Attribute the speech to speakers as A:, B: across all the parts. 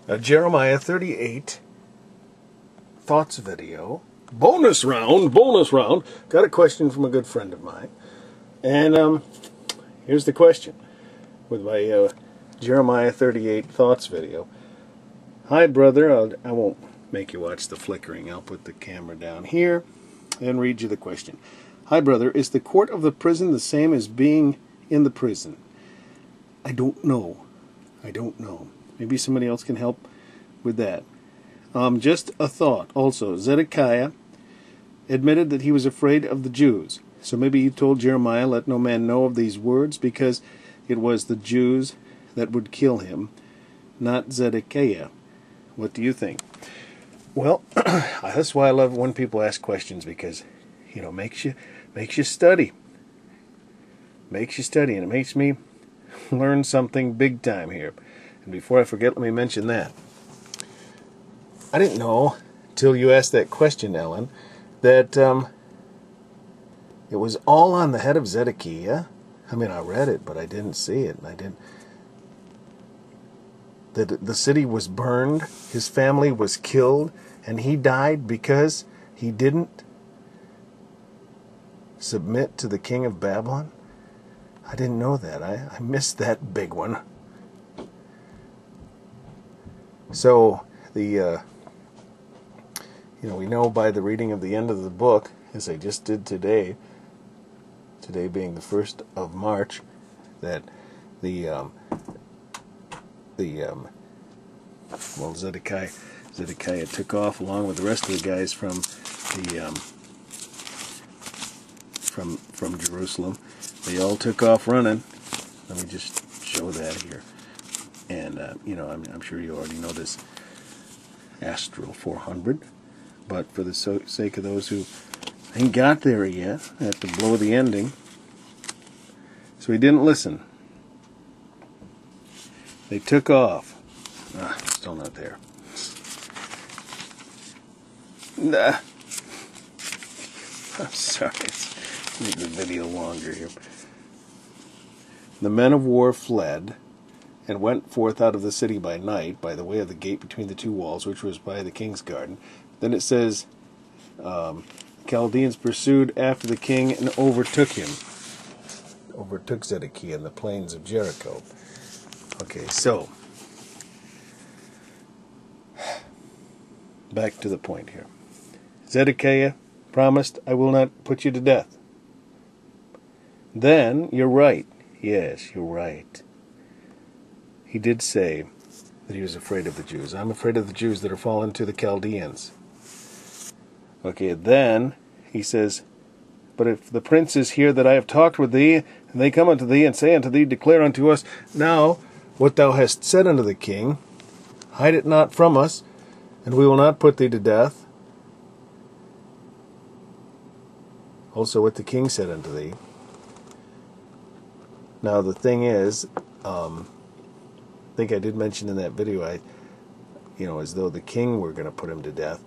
A: a Jeremiah 38 thoughts video. Bonus round. Got a question from a good friend of mine. And here's the question with my Jeremiah 38 thoughts video. Hi, brother. I won't make you watch the flickering. I'll put the camera down here and read you the question. Hi, brother. Is the court of the prison the same as being in the prison? I don't know. Maybe somebody else can help with that. Just a thought. Also, Zedekiah admitted that he was afraid of the Jews. So maybe he told Jeremiah, let no man know of these words, because it was the Jews that would kill him, not Zedekiah. What do you think? Well, that's why I love when people ask questions, because, you know, makes you study. Makes you study, and it makes me learn something big time here. And before I forget, let me mention that. I didn't know, till you asked that question, Ellen, that it was all on the head of Zedekiah. I mean, I read it, but I didn't see it. That the city was burned, his family was killed, and he died because he didn't submit to the king of Babylon? I didn't know that. I missed that big one. So, we know by the reading of the end of the book, as I just did today being the 1st of March, that Zedekiah took off along with the rest of the guys from Jerusalem. They all took off running. Let me just show that here. And I'm sure you already know this Astral 400, but for the sake of those who ain't got there yet, I have to blow the ending. So he didn't listen. They took off. Still not there. Nah. I'm sorry. Let's make the video longer here. The men of war fled and went forth out of the city by night, by the way of the gate between the two walls, which was by the king's garden. Then it says, Chaldeans pursued after the king and overtook him. Overtook Zedekiah in the plains of Jericho. Okay, so, back to the point here. Zedekiah promised, I will not put you to death. Then, you're right. Yes, you're right. He did say that he was afraid of the Jews. I'm afraid of the Jews that are fallen to the Chaldeans. Okay, then he says, but if the princes hear that I have talked with thee, and they come unto thee, and say unto thee, declare unto us now what thou hast said unto the king, hide it not from us, and we will not put thee to death. Also what the king said unto thee. Now the thing is, I think I did mention in that video, as though the king were going to put him to death.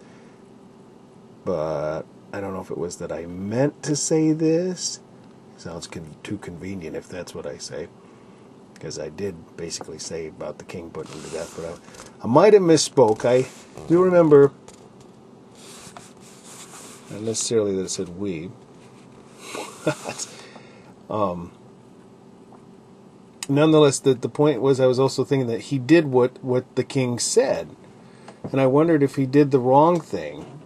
A: But I don't know if it was that I meant to say this. Sounds too convenient if that's what I say. Because I did basically say about the king putting him to death. But I might have misspoke. I do remember, not necessarily that it said we. Nonetheless, the point was I was also thinking that he did what the king said. And I wondered if he did the wrong thing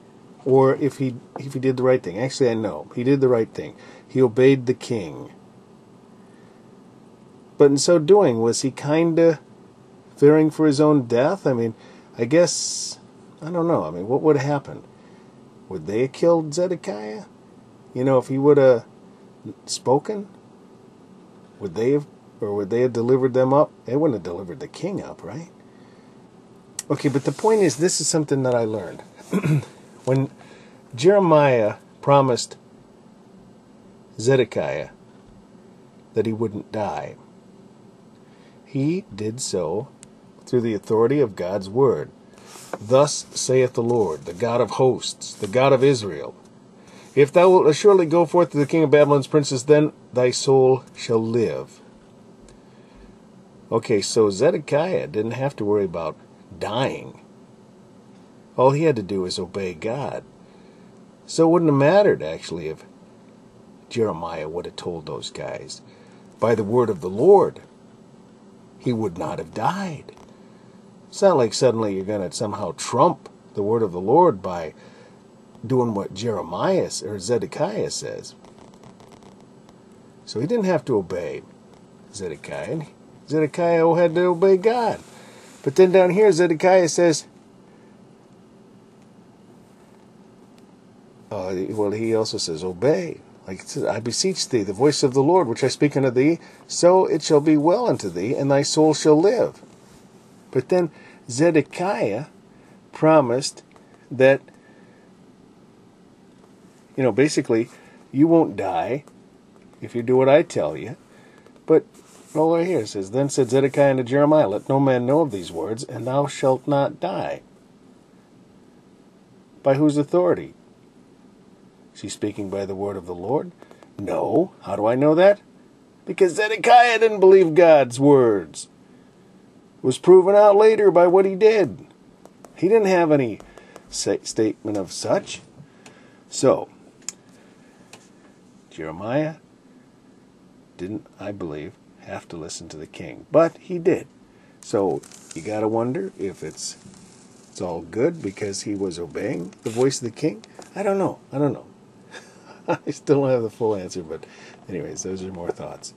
A: or if he did the right thing. Actually, I know. He did the right thing. He obeyed the king. But in so doing, was he kind of fearing for his own death? I mean, I guess, I don't know. I mean, what would have happened? Would they have killed Zedekiah? If he would have spoken? Would they have delivered them up? They wouldn't have delivered the king up, right? Okay, but the point is, this is something that I learned. When Jeremiah promised Zedekiah that he wouldn't die, he did so through the authority of God's word. Thus saith the Lord, the God of hosts, the God of Israel, if thou wilt assuredly go forth to the king of Babylon's princes, then thy soul shall live. Okay, so Zedekiah didn't have to worry about dying. All he had to do was obey God. So it wouldn't have mattered, actually, if Jeremiah would have told those guys, by the word of the Lord, he would not have died. It's not like suddenly you're going to somehow trump the word of the Lord by doing what Jeremiah or Zedekiah says. So he didn't have to obey Zedekiah. Zedekiah had to obey God. But then down here, Zedekiah says, he also says, obey. Like it says, I beseech thee, the voice of the Lord, which I speak unto thee, so it shall be well unto thee, and thy soul shall live. But then Zedekiah promised that, basically, you won't die if you do what I tell you. But, right here it says, then said Zedekiah unto Jeremiah, let no man know of these words, and thou shalt not die. By whose authority? Is he speaking by the word of the Lord? No. How do I know that? Because Zedekiah didn't believe God's words. It was proven out later by what he did. He didn't have any statement of such. So, Jeremiah didn't, I believe, have to listen to the king. But he did. So, you got to wonder if it's all good because he was obeying the voice of the king. I don't know. I still don't have the full answer, but anyways, those are more thoughts.